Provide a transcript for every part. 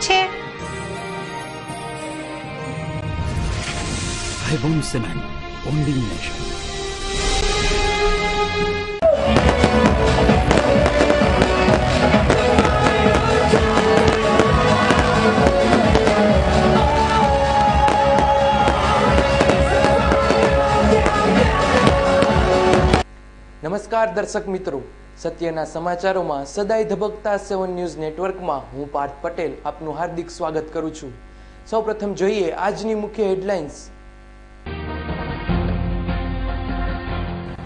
છે? Ibon Cement, only nation. નમસ્કાર દર્શક મિત્રો, સત્યના સમાચારોમાં સદાય ધબકતા 7 ન્યૂઝ નેટવર્કમાં હું પાર્થ પટેલ આપનું હાર્દિક સ્વાગત કરું છું। સૌપ્રથમ જોઈએ આજની મુખ્ય હેડલાઇન્સ।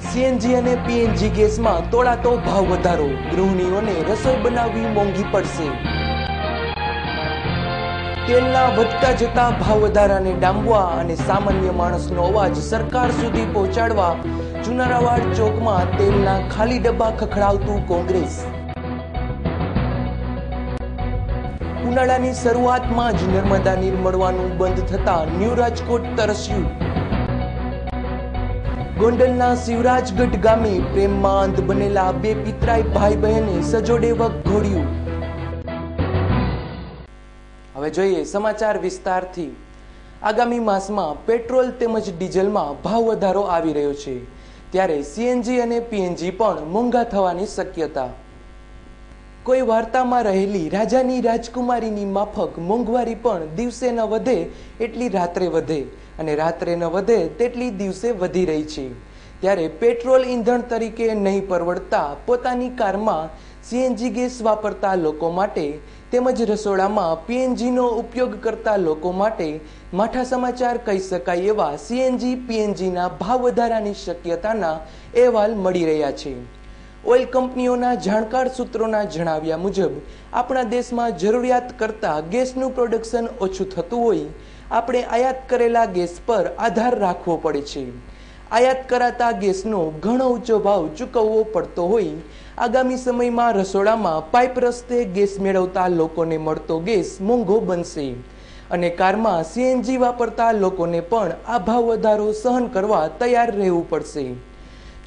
સીએનજી અને પીએનજી ગેસમાં તોળાતો ભાવ વધારો, ગૃહિણીઓને રસોઈ બનાવવી મોંઘી પડશે। તેલના વધતા જતા ભાવ વધારાને ડામવા અને સામાન્ય માણસનો અવાજ સરકાર સુધી પહોંચાડવા ચુનારાવાડ ચોકમાં તેલના ખાલી ડબ્બા ખખડાવતું કોંગ્રેસ। ઉનાળાની શરૂઆતમાં જ નર્મદા નીર મળવાનું બંધ થતા ન્યૂ રાજકોટ તરસ્યું। ગોંડલના શિવરાજગઢ ગામે પ્રેમમાં અંધ બનેલા બે પિતરાઈ ભાઈ બહેને સજોડે વગ ઘોડ્યું। હવે જોઈએ સમાચાર વિસ્તારથી। આગામી માસમાં પેટ્રોલ તેમજ ડીઝલમાં ભાવ વધારો આવી રહ્યો છે, ત્યારે સીએનજી અને પીએનજી પણ મોંઘા થવાની શક્યતા। કોઈ વાર્તામાં રહેલી રાજાની રાજકુમારીની માફક મોંઘવારી પણ દિવસે ન વધે એટલી રાત્રે વધે અને રાત્રે ન વધે તેટલી દિવસે વધી રહી છે। ત્યારે પેટ્રોલ ઈંધણ તરીકે નહીં પરવડતા પોતાની કારમાં સીએનજી ગેસ વાપરતા લોકો માટે તેમજ રસોડામાં પીએનજીનો ઉપયોગ કરતા લોકો માટે માઠા સમાચાર કહી શકાય એવા સીએનજી પીએનજીના ભાવ વધારાની શક્યતાના અહેવાલ મળી રહ્યા છે। ઓઇલ કંપનીઓના જાણકાર સૂત્રોના જણાવ્યા મુજબ આપણા દેશમાં જરૂરિયાત કરતાં ગેસનું પ્રોડક્શન ઓછું થતું હોય આપણે આયાત કરેલા ગેસ પર આધાર રાખવો પડે છે। આયાત કરાતા ગેસનો ઘણો ઊંચો ભાવ ચૂકવવો પડતો હોય આગામી સમયમાં રસોડામાં પાઇપ રસ્તે ગેસ મેળવતા લોકોને મળતો ગેસ મોંઘો બનશે અને કારમાં સીએનજી વાપરતા લોકોને પણ આ ભાવ વધારો સહન કરવા તૈયાર રહેવું પડશે।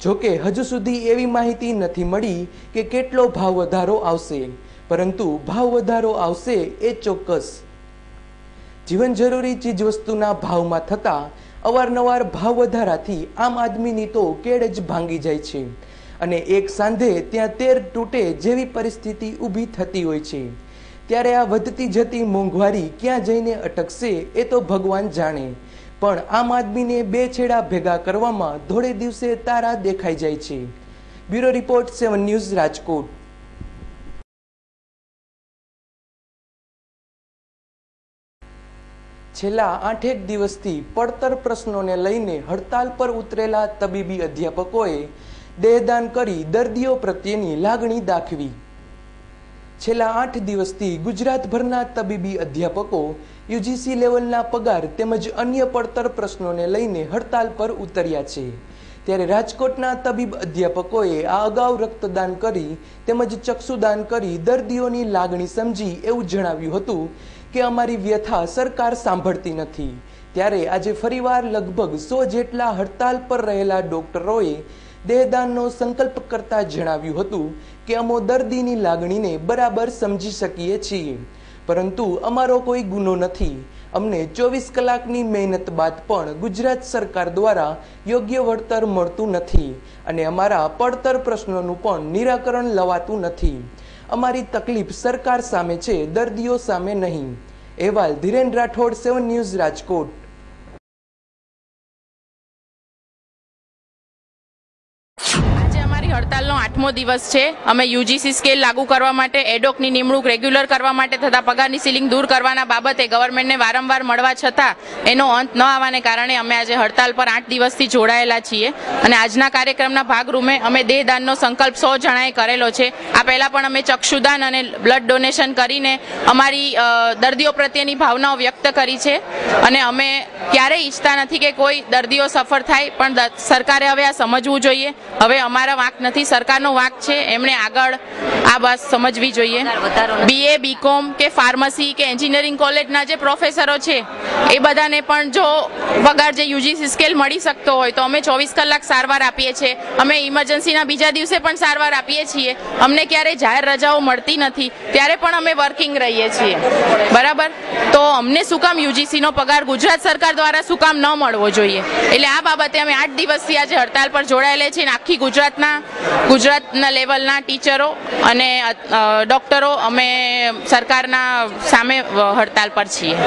જોકે હજુ સુધી એવી માહિતી નથી મળી કે કેટલો ભાવ વધારો આવશે, પરંતુ ભાવ વધારો આવશે એ ચોક્કસ। જીવન જરૂરી ચીજવસ્તુના ભાવમાં થતા અવારનવાર ભાવ વધારાથી આમ આદમીની તો કેડ જ ભાંગી જાય છે અને એક સાંધે ત્યાં તેર તૂટે જેવી પરિસ્થિતિ ઊભી થતી હોય છે। ત્યારે આ વધતી જતી મોંઘવારી ક્યાં જઈને અટકશે એ તો ભગવાન જાણે, પણ આમ આદમીને બે છેડા ભેગા કરવામાં ધોળે દિવસે તારા દેખાઈ જાય છે। Bureau report 7 news Rajkot. છેલ્લા 8 દિવસથી પડતર પ્રશ્નોને લઈને હડતાલ પર ઉતરેલા તબીબી અધ્યાપકોએ દેહદાન કરી દર્દીઓ પ્રત્યેની લાગણી દાખવી। છેલ્લા 8 દિવસથી ગુજરાતભરના તબીબી અધ્યાપકો યુજીસી લેવલના પગાર તેમજ અન્ય પડતર પ્રશ્નોને લઈને હડતાલ પર ઉતર્યા છે। ત્યારે રાજકોટના તબીબ અધ્યાપકોએ આ અગાઉ રક્તદાન કરી તેમજ ચક્ષુદાન કરી દર્દીઓની લાગણી સમજી એવું જણાવ્યું હતું કે અમારી વ્યથા સરકાર સાંભળતી નથી। ત્યારે આજે ફરીવાર લગભગ 100 જેટલા હડતાલ પર રહેલા ડોક્ટરોએ દેહદાનનો સંકલ્પ કરતા જણાવ્યું હતું કે અમો દર્દીની લાગણીને બરાબર સમજી શકીએ છીએ, પરંતુ અમારો કોઈ ગુનો નથી। અમને 24 કલાકની મહેનત બાદ પણ ગુજરાત સરકાર દ્વારા યોગ્ય વળતર મળતું નથી અને અમારા પડતર પ્રશ્નોનું પણ નિરાકરણ લવાતું નથી। અમારી તકલીફ સરકાર સામે છે, દર્દીઓ સામે નહીં। અહેવાલ ધીરેન રાઠોડ, 7 ન્યૂઝ રાજકોટ। હડતાલનો 8મો દિવસ છે। અમે યુજીસી સ્કેલ લાગુ કરવા માટે, એડોકની નિમણૂક રેગ્યુલર કરવા માટે તથા પગારની સીલિંગ દૂર કરવાના બાબતે ગવર્મેન્ટને વારંવાર મળવા છતાં એનો અંત ન આવવાને કારણે અમે આજે હડતાલ પર 8 દિવસથી જોડાયેલા છીએ અને આજના કાર્યક્રમના ભાગરૂપે અમે દેહદાનનો સંકલ્પ 100 જણાએ કરેલો છે। આ પહેલા પણ અમે ચક્ષુદાન અને બ્લડ ડોનેશન કરીને અમારી દર્દીઓ પ્રત્યેની ભાવનાઓ વ્યક્ત કરી છે અને અમે ક્યારેય ઈચ્છતા નથી કે કોઈ દર્દીઓ સફર થાય, પણ સરકારે હવે આ સમજવું જોઈએ। હવે અમારા વાંક નથી, સરકારનો વાંક છે। એમણે આગળ આ વાત સમજવી જોઈએ. BA BCom કે ફાર્મસી કે એન્જિનિયરિંગ કોલેજના જે પ્રોફેસરો છે એ બધાને પણ જો પગાર જે UGC સ્કેલ મળી શકતો હોય તો અમે 24 કલાક સારવાર આપીએ છીએ. અમે ઇમરજન્સીના બીજા દિવસે પણ સારવાર આપીએ છીએ. અમને ક્યારેય જાહેર રજાઓ મળતી નથી, ત્યારે પણ અમે વર્કિંગ રહીએ છીએ. બરાબર, તો અમને શું કામ UGC નો પગાર ગુજરાત સરકાર દ્વારા શું કામ ન મળવો જોઈએ? એટલે આ બાબતે અમે 8 દિવસથી આજે હડતાલ પર જોડાયેલા છીએ. આખી ગુજરાતના લેવલના ટીચરો અને ડોક્ટરો અમે સરકારના સામે હડતાલ પર છીએ.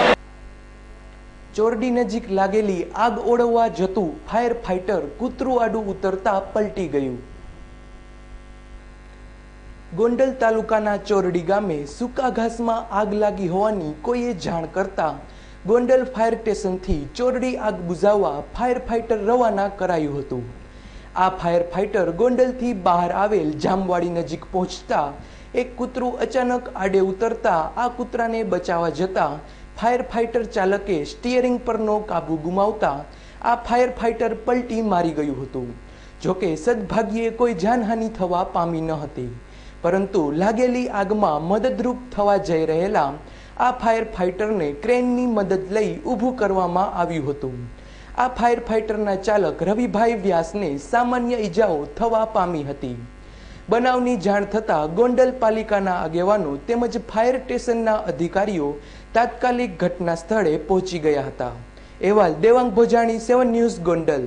ચોરડી નજીક લાગેલી આગ ઓળવવા જતું ફાયર ફાઈટર કૂતરું આડું ઉતરતા પલટી ગયું. ગોંડલ તાલુકાના ચોરડી ગામે સૂકા ઘાસમાં આગ લાગી હોવાની કોઈએ જાણ કરતા ગોંડલ ફાયર સ્ટેશનથી ચોરડી આગ બુઝાવવા ફાયર ફાઈટર રવાના કરાયું હતું. આ ફાયર ફાઈટર ગોંડલથી બહાર આવેલ જામવાડી નજીક પહોંચતા એક કૂતરું અચાનક આડે ઉતરતા આ કૂતરાને બચાવવા જતા ફાયર ફાઈટર ચાલકે સ્ટીયરિંગ પરનો કાબુ ગુમાવતા આ ફાયર ફાઈટર પલટી મારી ગયું હતું. જોકે સદભાગ્યે કોઈ જાનહાનિ થવા પામી ન હતી, પરંતુ લાગેલી આગમાં મદદરૂપ થવા જઈ રહેલા આ ફાયર ફાઈટરને ક્રેનની મદદ લઈ ઊભું કરવામાં આવ્યું હતું. આ ફાયર ફાઈટરના ચાલક રવિભાઈ વ્યાસને સામાન્ય ઈજાઓ થવા પામી હતી. બનાવની જાણ થતાં ગોંડલ પાલિકાના આગેવાનો તેમજ ફાયર સ્ટેશનના અધિકારીઓ તાત્કાલિક ઘટના સ્થળે પહોંચી ગયા હતા. અહેવાલ દેવાંગ ભોજાણી, 7 ન્યૂઝ, ગોંડલ.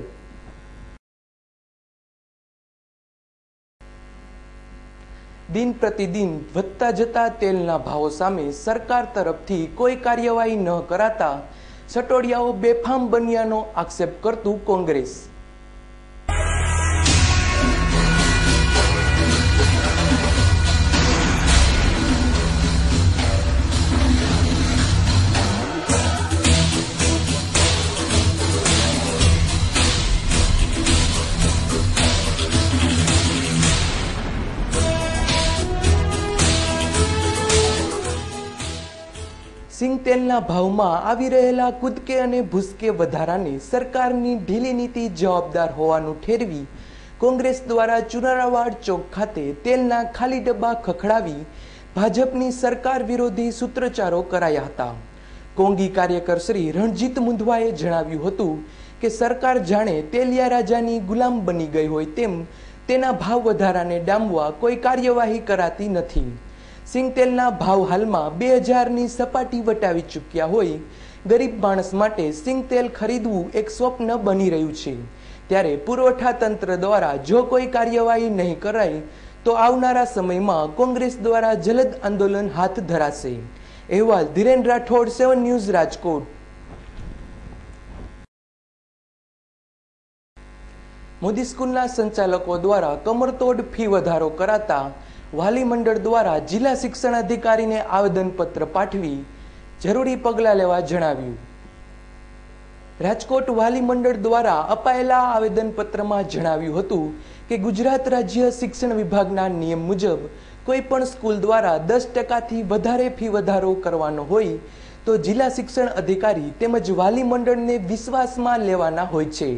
દિન પ્રતિદિન વધતા જતા તેલના ભાવો સામે સરકાર તરફથી કોઈ કાર્યવાહી ન કરાતા સટોડિયાઓ બેફામ બન્યાનો આક્ષેપ કરતું કોંગ્રેસ. સિંગતેલના ભાવમાં આવી રહેલા કૂદકે અને ભૂસકે વધારાને સરકારની ઢીલી નીતિ જવાબદાર હોવાનું ઠેરવી કોંગ્રેસ દ્વારા ચુનારાવાડ ચોક ખાતે તેલના ખાલી ડબ્બા ખખડાવી ભાજપની સરકાર વિરોધી સૂત્રોચ્ચારો કરાયા હતા. કોંગી કાર્યકર શ્રી રણજીત મુંધવાએ જણાવ્યું હતું કે સરકાર જાણે તેલિયા રાજાની ગુલામ બની ગઈ હોય તેમ તેના ભાવ વધારાને ડામવા કોઈ કાર્યવાહી કરાતી નથી. સિંગતેલના ભાવ હાલમાં 2000ની સપાટી વટાવી ચૂક્યા હોય ગરીબ માણસ માટે સિંગતેલ ખરીદવું એક સ્વપ્ન બની રહ્યું છે. ત્યારે પુરવઠા તંત્ર દ્વારા જો કોઈ કાર્યવાહી નહીં કરાય તો આવનારા સમયમાં કોંગ્રેસ દ્વારા જલદ આંદોલન હાથ ધરાશે. અહેવાલ ધીરેન રાઠોડ, 7 ન્યૂઝ, રાજકોટ. મોદી સ્કૂલના સંચાલકો દ્વારા કમરતોડ ફી વધારો કરાતા વાલી મંડળ દ્વારા જિલ્લા શિક્ષણ અધિકારીને આવેદનપત્ર પાઠવી જરૂરી પગલાં લેવા જણાવ્યું. રાજકોટ વાલી મંડળ દ્વારા અપાયેલા આવેદનપત્રમાં જણાવ્યું હતું કે ગુજરાત રાજ્ય શિક્ષણ વિભાગના નિયમ મુજબ કોઈ પણ સ્કૂલ દ્વારા 10%થી વધારે ફી વધારો કરવાનો હોય તો જિલ્લા શિક્ષણ અધિકારી તેમજ વાલી મંડળને વિશ્વાસમાં લેવાના હોય છે.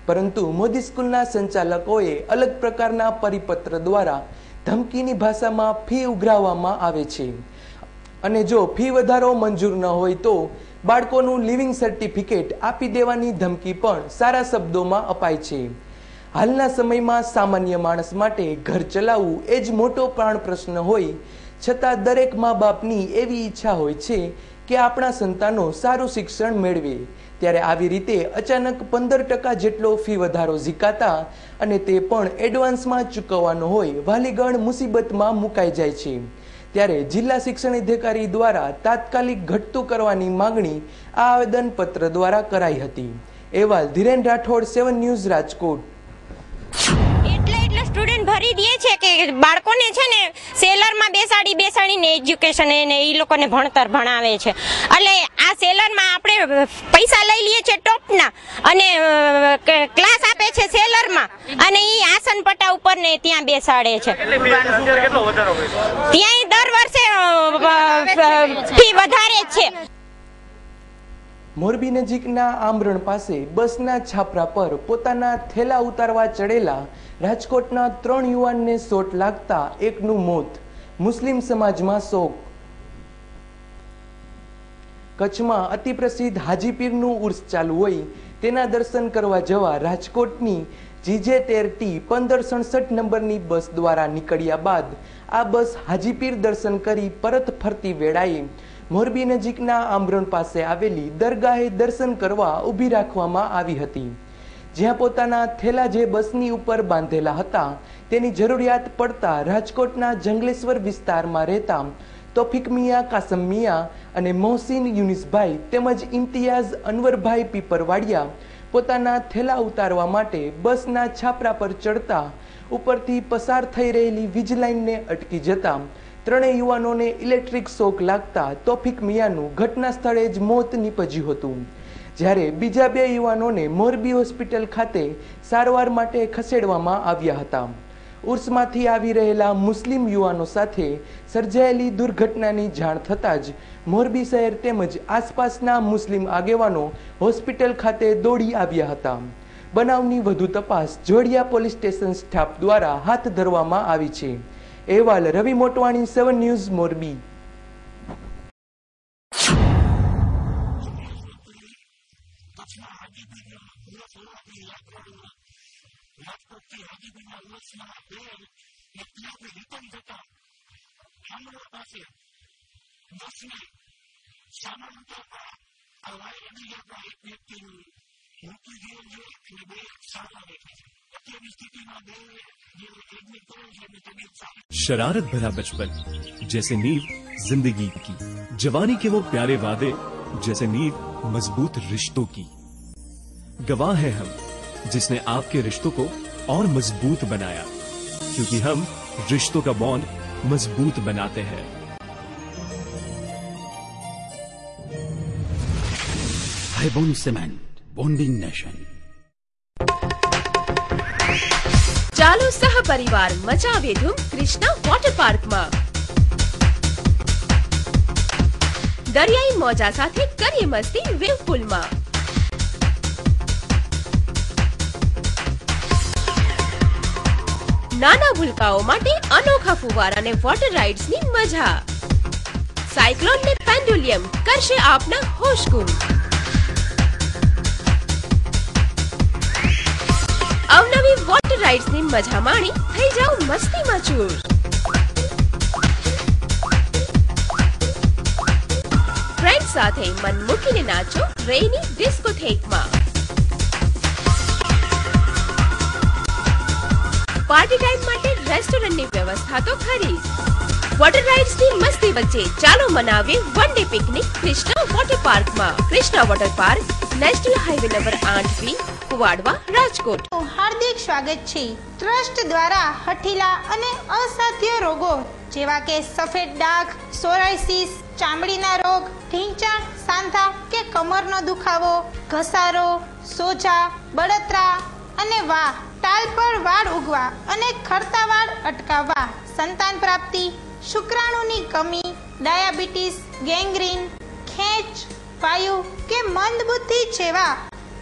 પરંતુ મોદી સ્કૂલના સંચાલકોએ અલગ પ્રકારના પરિપત્ર દ્વારા ધમકીની ભાષામાં ફી ઉઘરાવવામાં આવે છે અને જો ફી વધારો મંજૂર ન હોય તો બાળકોનું લિવિંગ સર્ટિફિકેટ આપી દેવાની ધમકી પણ સારા શબ્દોમાં અપાય છે. હાલના સમયમાં સામાન્ય માણસ માટે ઘર ચલાવવું એ જ મોટો પ્રાણ પ્રશ્ન હોય છતાં દરેક મા બાપની એવી ઈચ્છા હોય છે કે આપણા સંતાનો સારું શિક્ષણ મેળવે. ત્યારે આવી રીતે અચાનક 15% જેટલો ફી વધારો ઝીકાતા અને તે પણ એડવાન્સમાં ચૂકવવાનો હોય વાલીગણ મુસીબતમાં મુકાઈ જાય છે. ત્યારે જિલ્લા શિક્ષણ અધિકારી દ્વારા તાત્કાલિક ઘટતું કરવાની માંગણી આ આવેદનપત્ર દ્વારા કરાઈ હતી. અહેવાલ ધીરેન રાઠોડ, 7 ન્યૂઝ, રાજકોટ. સ્ટુડન્ટ ભરી દે છે કે બાળકોને છે ને સેલરમાં બેસાડીને એજ્યુકેશન એને એ લોકોને ભણતર ભણાવે છે. એટલે આ સેલરમાં આપણે પૈસા લઈ લઈએ છીએ ટોપના અને ક્લાસ આપે છે સેલરમાં અને એ આસન પટ્ટા ઉપર ને ત્યાં બેસાડે છે. ત્યાં દર વર્ષે ફી વધારે છે. મોરબી નજીકના આમરણ પાસે બસના છાપરા પર પોતાના થેલા ઉતારવા ચડેલા રાજકોટના 3 યુવાનને શોટ લાગતા એકનું મોત મુસ્લિમ સમાજમાં શોક. કચ્છમાં અતિ પ્રસિદ્ધ હાજી પીરનું ઉર્સ ચાલુ હોય તેના દર્શન કરવા જવા રાજકોટની GJ13T 1567 નંબરની બસ દ્વારા નીકળ્યા બાદ આ બસ હાજી પીર દર્શન કરી પરત ફરતી વેળાએ મોરબી નજીકના આમરણ પાસે આવેલી દરગાહે દર્શન કરવા ઊભી રાખવામાં આવી હતી, જ્યાં પોતાના થેલા જે બસની ઉપર બાંધેલા હતા તેની જરૂરિયાત પડતા રાજકોટના જંગલેશ્વર વિસ્તારમાં રહેતા તોફિક મિયા કાસમ મિયા અને મોહસિન યુનિસભાઈ તેમજ ઇમ્તિયાઝ અનવરભાઈ પીપરવાડિયા પોતાના થેલા ઉતારવા માટે બસના છાપરા પર ચડતા ઉપરથી પસાર થઈ રહેલી વીજ લાઇનને અટકી જતા ત્રણેય યુવાનોને ઇલેક્ટ્રિક શોક લાગતા તોફિક મિયાનું ઘટના સ્થળે જ મોત નીપજ્યું હતું, જ્યારે બીજા 2 યુવાનોને મોરબી હોસ્પિટલ ખાતે સારવાર માટે ખસેડવામાં આવ્યા હતા. ઉર્સમાંથી આવી રહેલા મુસ્લિમ યુવાનો સાથે સર્જાયેલી દુર્ઘટનાની જાણ થતાં જ મોરબી શહેર તેમજ આસપાસના મુસ્લિમ આગેવાનો હોસ્પિટલ ખાતે દોડી આવ્યા હતા. બનાવની વધુ તપાસ જોડિયા પોલીસ સ્ટેશન સ્ટાફ દ્વારા હાથ ધરવામાં આવી છે. અહેવાલ રવિ મોટવાણી, 7 ન્યૂઝ, મોરબી. शरारत भरा बचपन जैसे नींव जिंदगी की, जवानी के वो प्यारे वादे जैसे नींव मजबूत रिश्तों की. गवाह है हम जिसने आपके रिश्तों को और मजबूत बनाया, क्योंकि हम रिश्तों का बॉन्ड मजबूत बनाते हैं. Highbone Cement, bonding nation. ચાલો સહપરિવાર મચાવે ધૂમ કૃષ્ણા વોટર પાર્કમાં. દરિયાઈ મોજા સાથે કરીએ મસ્તી વેવ પુલમાં. નાના ભૂલકાઓ માટે અનોખા ફુવારા અને વોટર રાઇડ્સની મજા. સાયક્લોન ને પેન્ડુલિયમ કરશે આપના હોશ ગુમ. અવનવી વોટર રાઇડ્સની મજા માણી થઈ જાઓ મસ્તીમાં ચૂર. ફ્રેન્ડ સાથે મન મૂકીને નાચો રેની ડિસ્કોથેકમાં. પાર્ટી ટાઈમ માટે રેસ્ટોરન્ટની વ્યવસ્થા તો ખરી. વોટર રાઇડ્સની મસ્તી વચ્ચે ચાલો મનાવીએ one day picnic Krishna water પાર્કમાં. Krishna water park national highway number 8B, Kuvadva, Rajkot. હાર્દિક સ્વાગત છે. ટ્રસ્ટ દ્વારા હઠીલા અને અસાધ્ય રોગો જેવા કે સફેદ ડાઘ, સોરાયસિસ, ચામડીના રોગ, ઢીંચણ, સાંધા કે કમરનો દુખાવો, ઘસારો, સોજા, બળતરા અને વાળ, ટાલ પર વાળ ઉગવા અને ખરતા વાળ અટકાવવા, સંતાન પ્રાપ્તિ, શુક્રાણુની કમી, ડાયાબિટીસ, ગેંગ્રીન, ખેંચ, વાયુ કે મંદબુદ્ધિ જેવા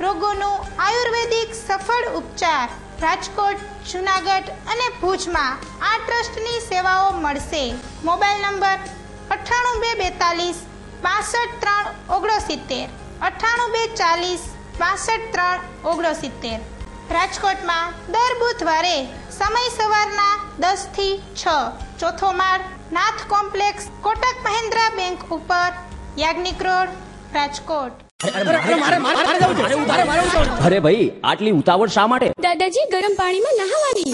રોગોનો આયુર્વેદિક સફળ ઉપચાર રાજકોટ, જૂનાગઢ અને ભુજમાં આ ટ્રસ્ટની સેવાઓ મળશે. Mobile number 98242 65369, 98240 65369. રાજકોટમાં દર બુધવારે સમય સવારના 10 થી 6. ચોથો માળ, નાથ કોમ્પ્લેક્સ, કોટક મહિન્દ્રા બેંક ઉપર, યાજ્ઞિક રોડ, રાજકોટ. અરે ભાઈ આટલી ઉતાવળ શા માટે? દાદાજી ગરમ પાણીમાં નહાવાની.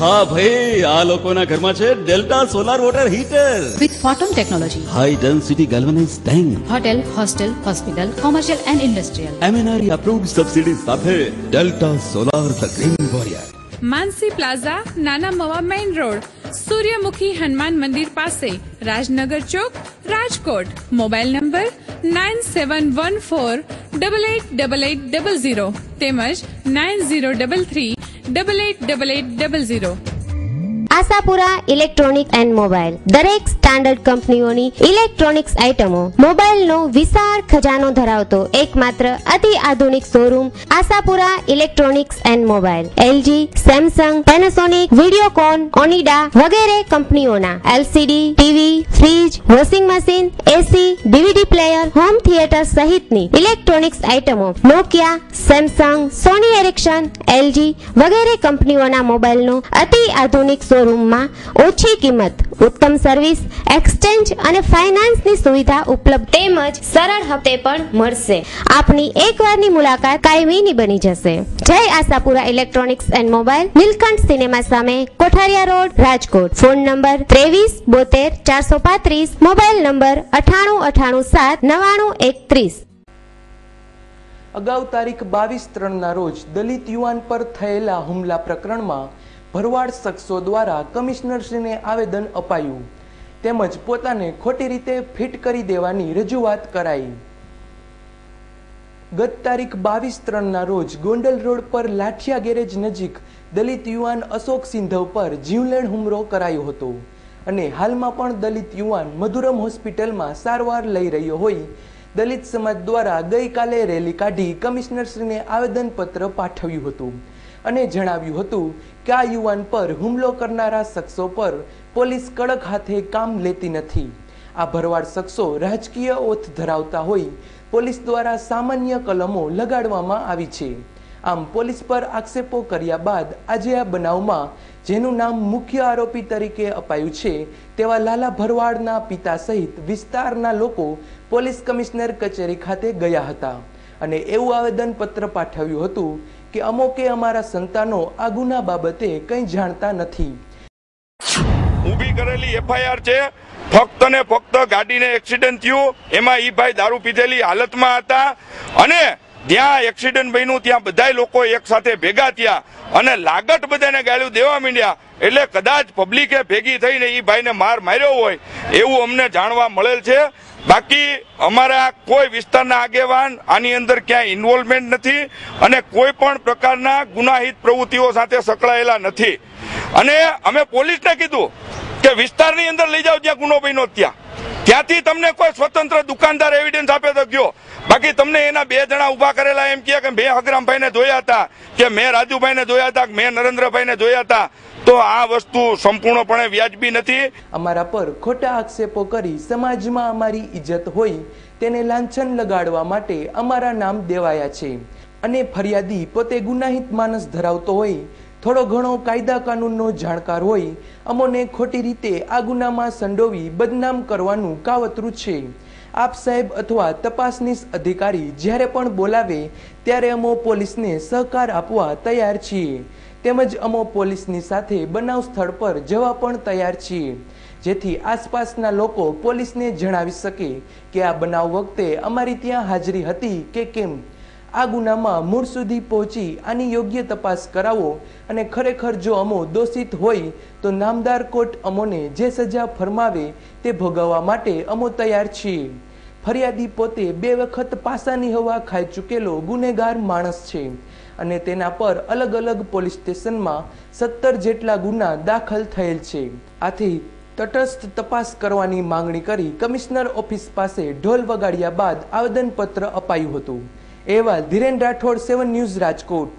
હા ભાઈ, આ લોકોના ઘરમાં છે Delta solar water heater with photon technology, high density galvanized tank, hotel, hostel, hospital, commercial and industrial, MNRE approved subsidy સાથે Delta solar the green warrior. Mansi plaza, Nana Mava main road, સૂર્યમુખી હનુમાન મંદિર પાસે, રાજનગર ચોક, રાજકોટ. મોબાઈલ નંબર 9714888800 તેમજ 9033888800. આશાપુરા ઇલેક્ટ્રોનિક એન્ડ મોબાઈલ દરેક standard કંપનીઓની electronics આઇટમો મોબાઈલનો વિશાળ ખજાનો ધરાવતો એકમાત્ર અતિ આધુનિક showroom Ashapura electronics and mobile LG, Samsung, Panasonic, Videocon, Onida વગેરે કંપનીઓના LCD, TV, fridge, washing machine, AC, DVD player, home theatre સહિતની ઇલેક્ટ્રોનિક્સ આઇટમો નોકિયા, સેમસંગ, સોની એરિક્સન, LG વગેરે કંપનીઓના મોબાઈલનો અતિ આધુનિક શોરૂમમાં ઓછી કિંમત, ઉત્તમ સર્વિસ, એક્સચેન્જ અને ફાઇનાન્સની સુવિધા ઉપલબ્ધ તેમજ સરળ હપ્તે પણ મળશે. આપની એકવારની મુલાકાત કાયમીની બની જશે. જય Ashapura electronics and mobile, Nilkanth cinema સામે, Kothariya road, Rajkot. Phone number 23 72 435, mobile number 9898 અગાઉ તારીખ 22/3ના રોજ દલિત યુવાન પર થયેલા હુમલા પ્રકરણમાં ભરવાડ શખ્સો દ્વારા કમિશનરશ્રીને આવેદન અપાયું તેમજ પોતાને ખોટી રીતે ફિટ કરી દેવાની રજૂઆત કરાઈ. ગત તારીખ 22/3ના રોજ ગોંડલ રોડ પર લાઠિયા ગેરેજ નજીક દલિત યુવાન અશોક સિંધવ પર જીવલેણ હુમલો કરાયો હતો અને હાલમાં પણ દલિત યુવાન મધુરમ હોસ્પિટલમાં સારવાર લઈ રહ્યો હોય દલિત સમાજ દ્વારા ગઈકાલે રેલી કાઢી કમિશનરશ્રીને આવેદનપત્ર પાઠવ્યું હતું અને જણાવ્યું હતું કે આ યુવાન પર હુમલો કરનારા શખ્સો પર પોલીસ કડક હાથે કામ લેતી નથી. આ ભરવાડ શખ્સો રાજકીય ઓથ ધરાવતા હોય પોલીસ દ્વારા સામાન્ય કલમો લગાડવામાં આવી છે. આમ પોલીસ પર આક્ષેપો કર્યા બાદ આજે આ બનાવમાં જેનું નામ મુખ્ય આરોપી તરીકે અપાયું છે તેવા લાલા ભરવાડના પિતા સહિત વિસ્તારના લોકો પોલીસ કમિશનર કચેરી ખાતે ગયા હતા અને એવું આવેદનપત્ર પાઠવ્યું હતું કે અમોકે અમારા સંતાનો આ ગુના બાબતે કંઈ જાણતા નથી. ઊભી કરેલી FIR છે, ફક્ત ને ફક્ત ગાડીને એક્સિડન્ટ થયું, એમાં ઈ ભાઈ દારૂ પીધેલી હાલતમાં હતા અને જ્યાં એક્સિડન્ટ બન્યું ત્યાં બધા લોકો એક સાથે ભેગા થયા અને લાગત બધાને ગાળ્યું દેવા માંડ્યા. એટલે કદાચ પબ્લિકે ભેગી થઈને ઈ ભાઈને માર્યો હોય એવું અમને જાણવા મળેલ છે. બાકી અમારા કોઈ વિસ્તારના આગેવાન આની અંદર ક્યાંય ઇન્વોલ્વમેન્ટ નથી અને કોઈ પણ પ્રકારના ગુનાહિત પ્રવૃત્તિઓ સાથે સંકળાયેલા નથી. અને અમે પોલીસને કીધું કે વિસ્તારની અંદર લઈ જાઓ જ્યાં ગુનો બન્યો ત્યાંથી તમને કોઈ સ્વતંત્ર દુકાનદાર એવિડન્સ આપે તો ગયો. બાકી તમને એના 2 જણા ઉભા કરેલા એમ કહે કે મેં હગરામભાઈને જોયા હતા કે મેં રાજુભાઈને જોયા હતા કે મેં નરેન્દ્રભાઈને જોયા હતા, તો આ વસ્તુ સંપૂર્ણપણે વ્યાજબી નથી. અમારા પર ખોટા આક્ષેપો કરી સમાજમાં અમારી ઇજ્જત હોય તેને લાંછન લગાડવા માટે અમારા નામ દેવાયા છે અને ફરિયાદી પોતે ગુનાહિત માનસ ધરાવતો હોય, થોડો ઘણો કાયદા કાનૂનનો જાણકાર હોય, અમોને ખોટી રીતે આ ગુનામાં સંડોવી બદનામ કરવાનું કાવતરું છે. આપ સાહેબ અથવા તપાસનીશ અધિકારી જ્યારે પણ બોલાવે ત્યારે અમો પોલીસને સહકાર આપવા તૈયાર છીએ તેમજ અમો પોલીસની સાથે બનાવ સ્થળ પર જવા પણ તૈયાર છીએ જેથી આસપાસના લોકો પોલીસને જણાવી શકે કે આ બનાવ વખતે અમારી ત્યાં હાજરી હતી કે કેમ. આ ગુનામાં મૂળ સુધી પહોંચી આની યોગ્ય તપાસ કરાવો અને ખરેખર જો અમો દોષિત હોય તો નામદાર કોર્ટ અમોને જે સજા ફરમાવે તે ભોગવવા માટે અમો તૈયાર છીએ. ફરિયાદી પોતે 2 વખત પાસાની હવા ખાઈ ચૂકેલો ગુનેગાર માણસ છે અને તેના પર અલગ અલગ પોલીસ સ્ટેશનમાં 17 જેટલા ગુના દાખલ થયેલ છે. આથી તટસ્થ તપાસ કરવાની માંગણી કરી કમિશનર ઓફિસ પાસે ઢોલ વગાડ્યા બાદ આવેદનપત્ર અપાયું હતું. અહેવાલ ધીરેન રાઠોડ, 7 ન્યૂઝ, રાજકોટ.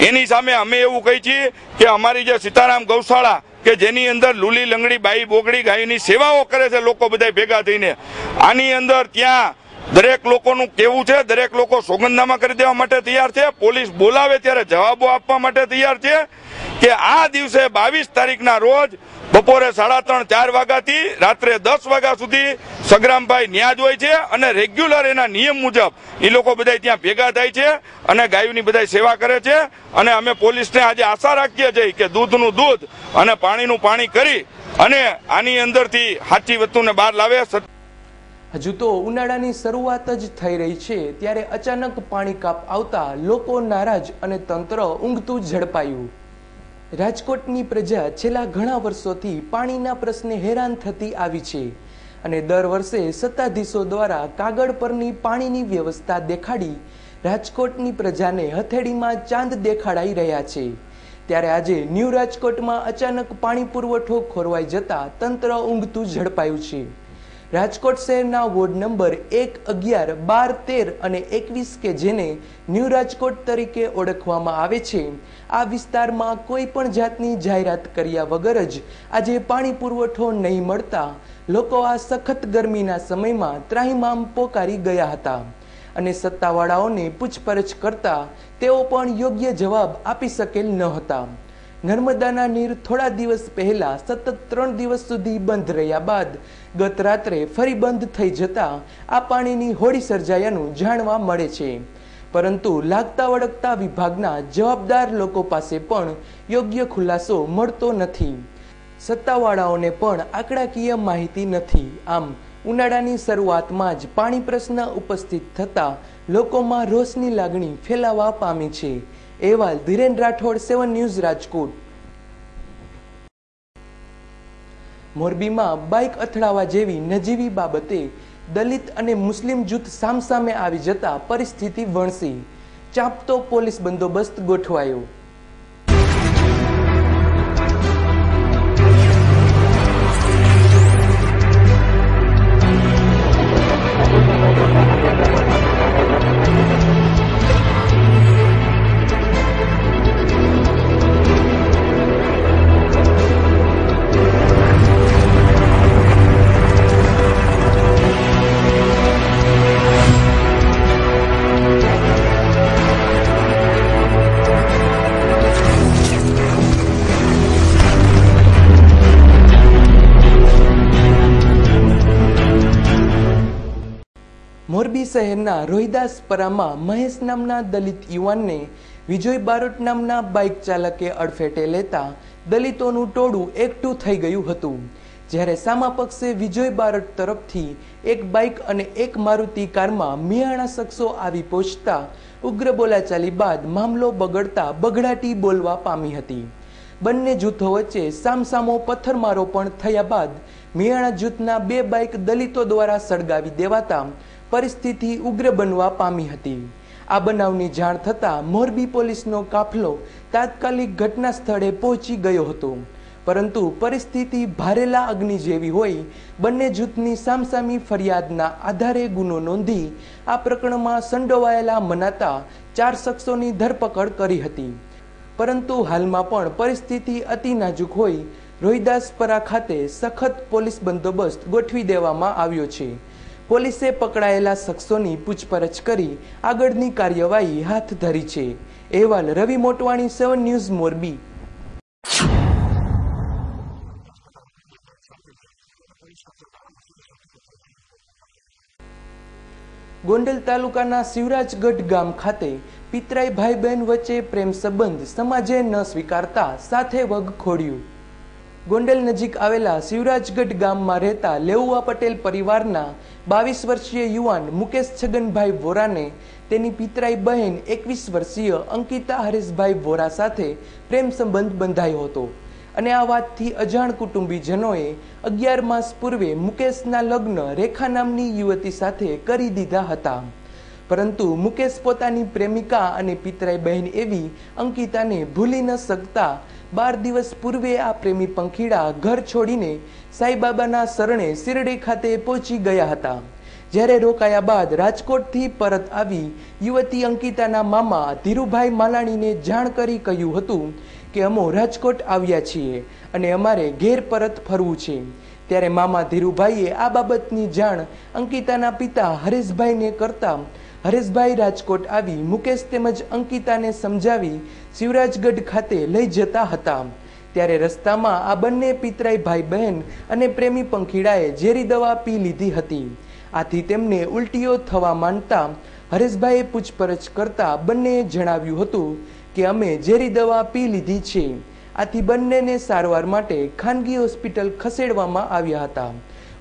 એની સામે અમે એવું કહી છીએ કે અમારી જે સીતારામ ગૌશાળા કે જેની અંદર લૂલી લંગડી બાઈ બોગડી ગાયની સેવાઓ કરે છે લોકો બધા ભેગા થઈને, આની અંદર ત્યાં દરેક લોકોનું કેવું છે, દરેક લોકો સોગંદનામા કરી દેવા માટે તૈયાર છે, પોલીસ બોલાવે ત્યારે જવાબો આપવા માટે તૈયાર છે કે આ દિવસે 22 તારીખના રોજ બપોરે 3:30-4 વાગ્યાથી રાત્રે 10 વાગ્યા સુધી સગરામભાઈ ન્યા જ હોય છે અને રેગ્યુલર એના નિયમ મુજબ એ લોકો બધા ત્યાં ભેગા થાય છે અને ગાયોની બધા સેવા કરે છે. અને અમે પોલીસને આજે આશા રાખીએ છીએ કે દૂધનું દૂધ અને પાણીનું પાણી કરી અને આની અંદરથી સાચી વસ્તુને બહાર લાવે. હજુ તો ઉનાળાની શરૂઆત જ થઈ રહી છે ત્યારે અચાનક પાણી કાપ આવતા લોકો નારાજ અને તંત્ર ઊંઘતું ઝડપાયું. રાજકોટની પ્રજા છેલ્લા ઘણા વર્ષોથી પાણીના પ્રશ્ને હેરાન થતી આવી છે અને દર વર્ષે સત્તાધીશો દ્વારા કાગળ પરની પાણીની વ્યવસ્થા દેખાડી રાજકોટની પ્રજાને હથેળીમાં ચાંદ દેખાડાઈ રહ્યા છે. ત્યારે આજે ન્યૂ રાજકોટમાં અચાનક પાણી પુરવઠો ખોરવાઈ જતા તંત્ર ઊંઘતું ઝડપાયું છે. રાજકોટ શહેરના વોર્ડ નંબર 1, 11, 12, 13 અને 21 કે જેને ન્યૂ રાજકોટ તરીકે ઓળખવામાં આવે છે, આ વિસ્તારમાં કોઈ પણ જાતની જાહેરાત કર્યા વગર જ આજે પાણી પુરવઠો નહીં મળતા લોકો આ સખત ગરમીના સમયમાં ત્રાહિમામ પોકારી ગયા હતા અને સત્તાવાળાઓને પૂછપરછ કરતા તેઓ પણ યોગ્ય જવાબ આપી શકેલ ન હતા. નર્મદાના નીર થોડા દિવસ પહેલા સતત 3 દિવસ સુધી બંધ રહ્યા બાદ ગત રાત્રે ફરી બંધ થઈ જતા આ પાણીની હોડી સર્જાયાનું જાણવા મળે છે. પરંતુ લાગતા વળગતા વિભાગના જવાબદાર લોકો પાસે પણ યોગ્ય ખુલાસો મળતો નથી. સત્તાવાળાઓને પણ આંકડાકીય માહિતી નથી. આમ ઉનાળાની શરૂઆતમાં જ પાણી પ્રશ્ન ઉપસ્થિત થતા લોકોમાં રોષની લાગણી ફેલાવા પામી છે. અહેવાલ ધીરેન રાઠોડ, 7 ન્યૂઝ, રાજકોટ. મોરબીમાં બાઇક અથડાવા જેવી નજીવી બાબતે દલિત અને મુસ્લિમ જૂથ સામસામે આવી જતા પરિસ્થિતિ વણસી. ચાંપતો પોલીસ બંદોબસ્ત ગોઠવાયો. મોરબી શહેરના રોહિદાસપરામાં મહેશ નામના દલિત યુવાનને વિજય બારોટ નામના બાઇક ચાલકે અડફેટે લેતા દલિતોનું ટોળું એકઠું થઈ ગયું હતું. જ્યારે સામા પક્ષે વિજય બારોટ તરફથી એક બાઇક અને એક મારુતિ કારમાં મિયાણા શખ્સો આવી પહોંચતા ઉગ્ર બોલાચાલી બાદ મામલો બગડતા બગડાટી બોલવા પામી હતી. બંને જૂથો વચ્ચે સામસામો પથ્થરમારો પણ થયા બાદ મિયાણા જૂથના 2 બાઇક દલિતો દ્વારા સળગાવી દેવાતા પરિસ્થિતિ ઉગ્ર બનવા પામી હતી. આ બનાવની જાણ થતાં મોરબી પોલીસનો કાફલો તાત્કાલિક ઘટના સ્થળે પહોંચી ગયો હતો. પરંતુ પરિસ્થિતિ ભારેલા અગ્નિ જેવી હોય બંને જૂથની સામસામી ફરિયાદના આધારે ગુનો નોંધી આ પ્રકરણમાં સંડોવાયેલા મનાતા 4 શખ્સોની ધરપકડ કરી હતી. પરંતુ હાલમાં પણ પરિસ્થિતિ અતિ નાજુક હોય રોહિદાસપરા ખાતે સખત પોલીસ બંદોબસ્ત ગોઠવી દેવામાં આવ્યો છે. પોલીસે પકડાયેલા શખ્સોની પૂછપરછ કરી આગળની કાર્યવાહી હાથ ધરી છે. અહેવાલ રવિ મોટવાણી, 7 ન્યૂઝ, મોરબી. ગોંડલ તાલુકાના શિવરાજગઢ ગામ ખાતે પિતરાઈ ભાઈ બહેન વચ્ચે પ્રેમ સંબંધ સમાજે ન સ્વીકારતા સાથે વગ ખોડ્યું. ગોંડલ નજીક આવેલા શિવરાજગઢ ગામમાં રહેતા લેઉવા પટેલ પરિવારના 22 વર્ષીય યુવાન મુકેશ છગનભાઈ વોરાને તેની પિતરાઈ બહેન 21 વર્ષીય અંકિતા હરેશભાઈ વોરા સાથે પ્રેમ સંબંધ બંધાયો હતો અને આ વાતથી અજાણ કુટુંબીજનોએ 11 માસ પૂર્વે મુકેશના લગ્ન રેખા નામની યુવતી સાથે કરી દીધા હતા. પરંતુ મુકેશ પોતાની પ્રેમિકા અને પિતરાઈ બહેન એવી અંકિતાને ભૂલી ન શકતા 12 દિવસ પૂર્વે આ પ્રેમી પંખીડા ઘર છોડીને સાઈબાબાના શરણે શિરડી ખાતે પહોંચી ગયા હતા. જ્યારે રોકાયા બાદ રાજકોટથી પરત આવી યુવતી અંકિતાના મામા ધીરુભાઈ માલાણીને જાણ કરી કહ્યું હતું કે અમે રાજકોટ આવ્યા છીએ અને અમારે ઘેર પરત ફરવું છે. ત્યારે મામા ધીરુભાઈએ આ બાબતની જાણ અંકિતાના પિતા હરેશભાઈને કરતા હરેશભાઈ રાજકોટ આવી મુકેશ તેમજ અંકિતાને સમજાવી શિવરાજગઢ ખાતે લઈ જતા હતા. ત્યારે રસ્તામાં આ બંને પિતરાઈ ભાઈ બહેન અને પ્રેમી પંખીડાએ ઝેરી દવા પી લીધી હતી. આથી તેમને ઉલટીઓ થવા માંડતા હરેશભાઈએ પૂછપરછ કરતા બંનેએ જણાવ્યું હતું કે અમે ઝેરી દવા પી લીધી છે. આથી બંનેને સારવાર માટે ખાનગી હોસ્પિટલ ખસેડવામાં આવ્યા હતા.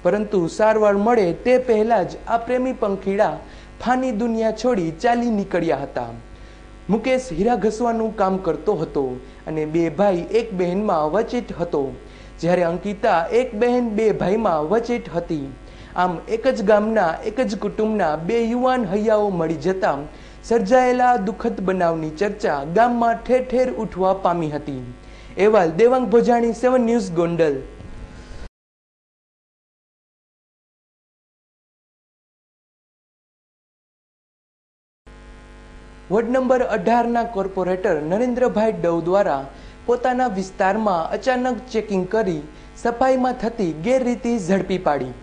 પરંતુ સારવાર મળે તે પહેલા જ આ પ્રેમી પંખીડા ફાની દુનિયા છોડી ચાલી નીકળ્યા હતા. મુકેશ હીરા ઘસવાનું કામ કરતો હતો અને 2 ભાઈ 1 બહેનમાં વચેટ હતો, જ્યારે અંકિતા 1 બહેન 2 ભાઈમાં વચેટ હતી. આમ એક જ ગામના એક જ કુટુંબના 2 યુવાન હૈયાઓ મળી જતા સર્જાયેલા દુઃખદ બનાવની ચર્ચા ગામમાં ઠેર ઠેર ઉઠવા પામી હતી. અહેવાલ Devang Bhojani, 7 news, Gondal. Ward number 18ના કોર્પોરેટર નરેન્દ્રભાઈ ડવ દ્વારા પોતાના વિસ્તારમાં અચાનક ચેકિંગ કરી સફાઈમાં થતી ગેરરીતિ ઝડપી પાડી.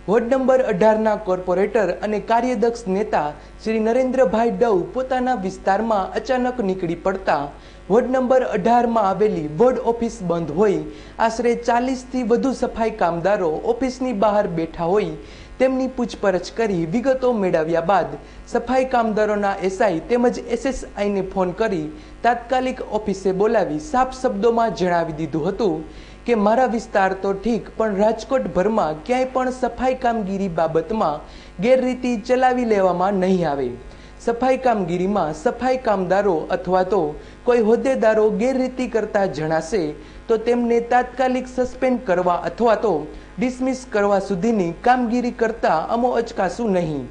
વોર્ડ નંબર 18ના કોર્પોરેટર અને કાર્યદક્ષ નેતા શ્રી નરેન્દ્રભાઈ ડવ પોતાના વિસ્તારમાં અચાનક નીકળી પડતા વોર્ડ નંબર 18માં આવેલી વોર્ડ ઓફિસ બંધ હોય આશરે 40થી વધુ સફાઈ કામદારો ઓફિસની બહાર બેઠા હોય તેમની પૂછપરછ કરી વિગતો મેળવ્યા બાદ સફાઈ કામદારોના એસઆઈ તેમજ એસએસઆઈને ફોન કરી તાત્કાલિક ઓફિસે બોલાવી સાફ શબ્દોમાં જણાવી દીધું હતું કે મારા વિસ્તાર તો ઠીક, પણ રાજકોટભરમાં ક્યાંય પણ સફાઈ કામગીરી બાબતમાં ગેરરીતિ ચલાવી લેવામાં નહીં આવે. સફાઈ કામગીરીમાં સફાઈ કામદારો અથવા તો કોઈ હોદ્દેદારો ગેરરીતિ કરતા જણાશે તો તેમને તાત્કાલિક સસ્પેન્ડ કરવા અથવા તો ડિસમિસ કરવા સુધીની કામગીરી કરતા અમો અચકાશું નહીં.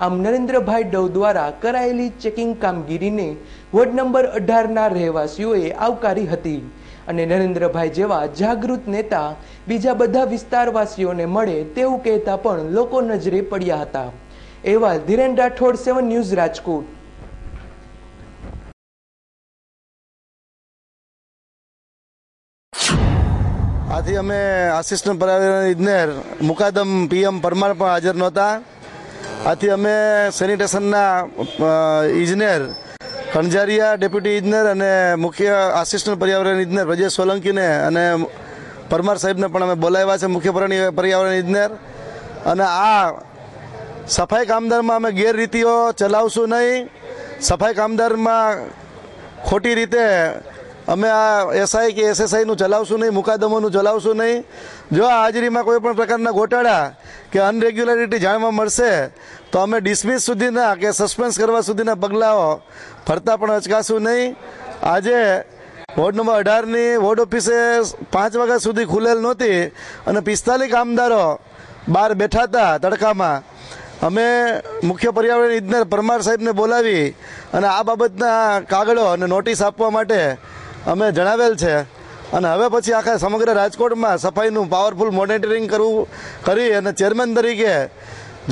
આમ નરેન્દ્રભાઈ ડવ દ્વારા કરાયેલી ચેકિંગ કામગીરીને વોર્ડ નંબર 18ના રહેવાસીઓએ આવકારી હતી અને નરેન્દ્રભાઈ જેવા જાગૃત નેતા બીજા બધા વિસ્તારવાસીઓને મળે તેવું કહેતા પણ લોકો નજરે પડ્યા હતા. અહેવાલ ધીરેન રાઠોડ, 7 ન્યૂઝ, રાજકોટ. આથી અમે આસિસ્ટન્ટ પર્યાવરણ ઇજનેર મુકાદમ પીએમ પરમાર પણ હાજર નહોતા. આથી અમે સેનિટેશનના ઇજનેર કણજારિયા, ડેપ્યુટી ઇજનેર અને મુખ્ય આસિસ્ટન્ટ પર્યાવરણ ઇજનેર પ્રજેશ સોલંકીને અને પરમાર સાહેબને પણ અમે બોલાવ્યા છે, મુખ્ય પર્યાવરણ ઇજનેર. અને આ સફાઈ કામદારમાં અમે ગેરરીતિઓ ચલાવશું નહીં. સફાઈ કામદારમાં ખોટી રીતે અમે આ એસઆઈ કે એસએસઆઈનું ચલાવશું નહીં, મુકાદમોનું ચલાવશું નહીં. જો આ હાજરીમાં કોઈ પણ પ્રકારના ગોટાળા કે અનરેગ્યુલારિટી જાણવા મળશે તો અમે ડિસમિસ સુધીના કે સસ્પેન્સ કરવા સુધીના પગલાઓ ફરતા પણ અચકાશું નહીં. આજે વોર્ડ નંબર 18ની વોર્ડ ઓફિસે 5 વાગ્યા સુધી ખુલેલ નહોતી અને 45 કામદારો બહાર બેઠા હતા તડકામાં. અમે મુખ્ય પર્યાવરણ ઇજનેર પરમાર સાહેબને બોલાવી અને આ બાબતના કાગળો અને નોટિસ આપવા માટે અમે જણાવેલ છે. અને હવે પછી આખા સમગ્ર રાજકોટમાં સફાઈનું પાવરફુલ મોનિટરિંગ કરી અને ચેરમેન તરીકે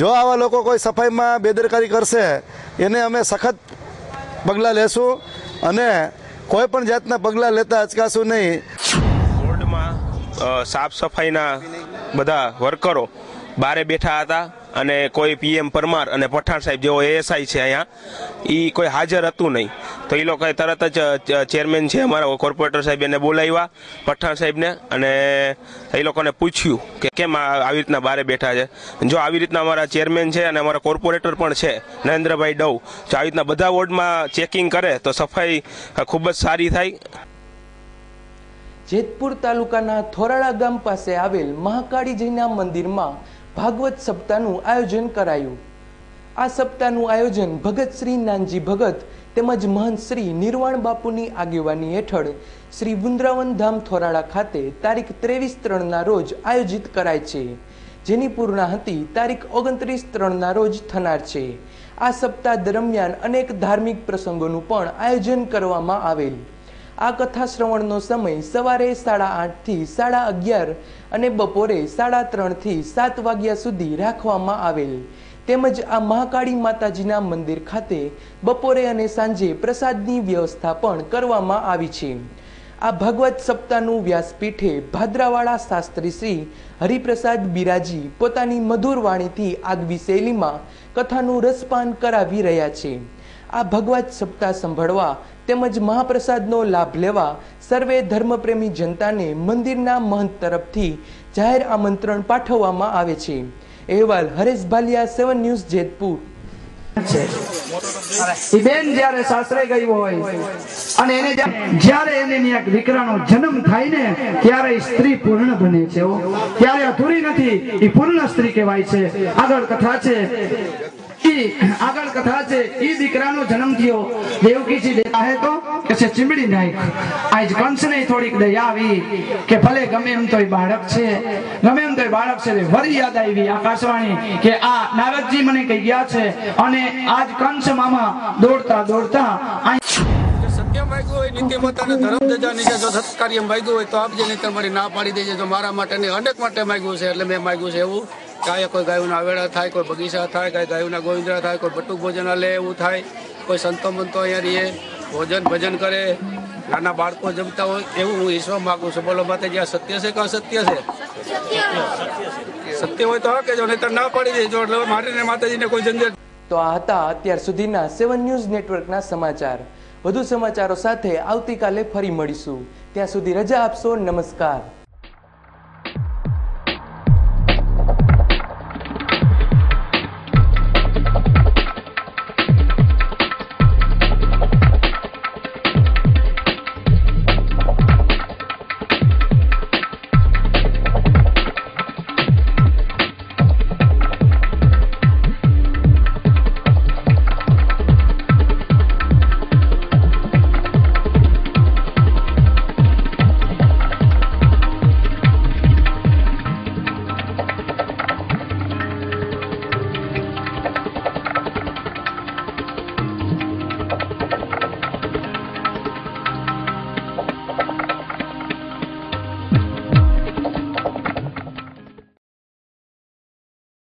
જો આવા લોકો કોઈ સફાઈમાં બેદરકારી કરશે એને અમે સખત પગલાં લેશું અને કોઈ પણ જાતના પગલાં લેતા અચકાશું નહીં. વોર્ડમાં સાફ સફાઈના બધા વર્કરો બારે બેઠા હતા અને કોઈ પીએમ પરમાર અને પઠાણ સાહેબ જેવો એએસઆઈ છે અહીંયા એ કોઈ હાજર હતું નહીં. તો એ લોકોએ તરત જ ચેરમેન છે અમારા કોર્પોરેટર સાહેબ એને બોલાવ્યા, પઠાણ સાહેબને, અને એ લોકોને પૂછ્યું કે કેમ આવી રીતના બારે બેઠા છે. જો આવી રીતના અમારા ચેરમેન છે અને અમારા કોર્પોરેટર પણ છે નરેન્દ્રભાઈ ડવ, જો આવી રીતના બધા વોર્ડમાં ચેકિંગ કરે તો સફાઈ ખૂબ જ સારી થાય. જેતપુર તાલુકાના થોરાળા ગામ પાસે આવેલ મહાકાળીજીના મંદિરમાં ભાગવત સપ્તાહનું આયોજન કરાયું. આ સપ્તાહનું આયોજન ભગત શ્રી નાનજી ભગત તેમજ મહંત શ્રી નિર્વાણ બાપુની આગેવાની હેઠળ શ્રી વૃંદાવન ધામ થોરાળા ખાતે તારીખ 23/3ના રોજ આયોજિત કરાય છે, જેની પૂર્ણાહુતિ તારીખ 29/3ના રોજ થનાર છે. આ સપ્તાહ દરમિયાન અનેક ધાર્મિક પ્રસંગોનું પણ આયોજન કરવામાં આવેલ. આ કથા શ્રવણનો સમય સવારે 8:30 થી 11:30 અને બપોરે 3:30 થી 7 વાગ્યા સુધી રાખવામાં આવેલ. તેમજ આ મહાકાળી માતાજીના મંદિર ખાતે બપોરે અને સાંજે પ્રસાદની વ્યવસ્થા પણ કરવામાં આવી છે. આ ભાગવત સપ્તાહનું વ્યાસપીઠે ભાદરાવાળા શાસ્ત્રી શ્રી હરિપ્રસાદ બિરાજી પોતાની મધુર વાણીથી આગવી શૈલીમાં કથાનું રસપાન કરાવી રહ્યા છે. આ ભગવત સપ્તાહ સંભાળવા તેમજ મહાપ્રસાદનો લાભ લેવા સર્વે ધર્મપ્રેમી જનતાને મંદિરના મહંત તરફથી જાહેર આમંત્રણ પાઠવવામાં આવે છે. અહેવાલ હરેશ ભાલિયા, 7 ન્યૂઝ, જેતપુર. બેન જ્યારે સાસરે ગઈ હોય અને એને જ્યારે એને દીકરાનો જન્મ થાય ને ત્યારે સ્ત્રી પૂર્ણ બને છે, ત્યારે અધૂરી નથી, એ પૂર્ણ સ્ત્રી કહેવાય છે. આગળ કથા છે. આગળ કથા છે ઈ દીકરાનો જન્મ થયો દેવકીજી દેતા હે તો કે છે ચીમડી નાખ આજ કંસને થોડીક દયા આવી કે ભલે ગમે એમ તોય બાળક છે ગમે એમ તોય બાળક છે વરી યાદ આવી આકાશવાણી કે આ નારદજી મને કહી ગયા છે અને આજ કંસ મામા દોડતા દોડતા સત્ય માગ્યું હોય નીતિમત્તા અને ધર્મ ધજાની કે જો સત્કાર્ય માગ્યું હોય તો આપજે, નહીં મારી ના પાડી દેજે. જો મારા માટે નહીં અનેક માટે માગ્યું છે એટલે મેં માગ્યું છે એવું કાંઈ કોઈ ગાયોના આવેડા થાય, કોઈ બગીચા થાય, કાંઈ ગાયોના ગોવિંદરા થાય, કોઈ બટુક ભોજન લે એવું થાય, કોઈ સંતો મંતો અહીંયા રહીએ ભોજન ભજન કરે, નાના બાળકો જમતા હોય એવું હું ઈશ્વર માગું છું. બોલો માતાજી, આ સત્ય છે કે અસત્ય છે? સત્ય હોય તો હા કેજો, નહીં ના પાડી દેજો. એટલે મારીને માતાજીને કોઈ ઝંઝટ. તો આ હતા અત્યાર સુધીના 7 ન્યૂઝ નેટવર્કના સમાચાર. વધુ સમાચારો સાથે આવતીકાલે ફરી મળીશું. ત્યાં સુધી રજા આપશો. નમસ્કાર.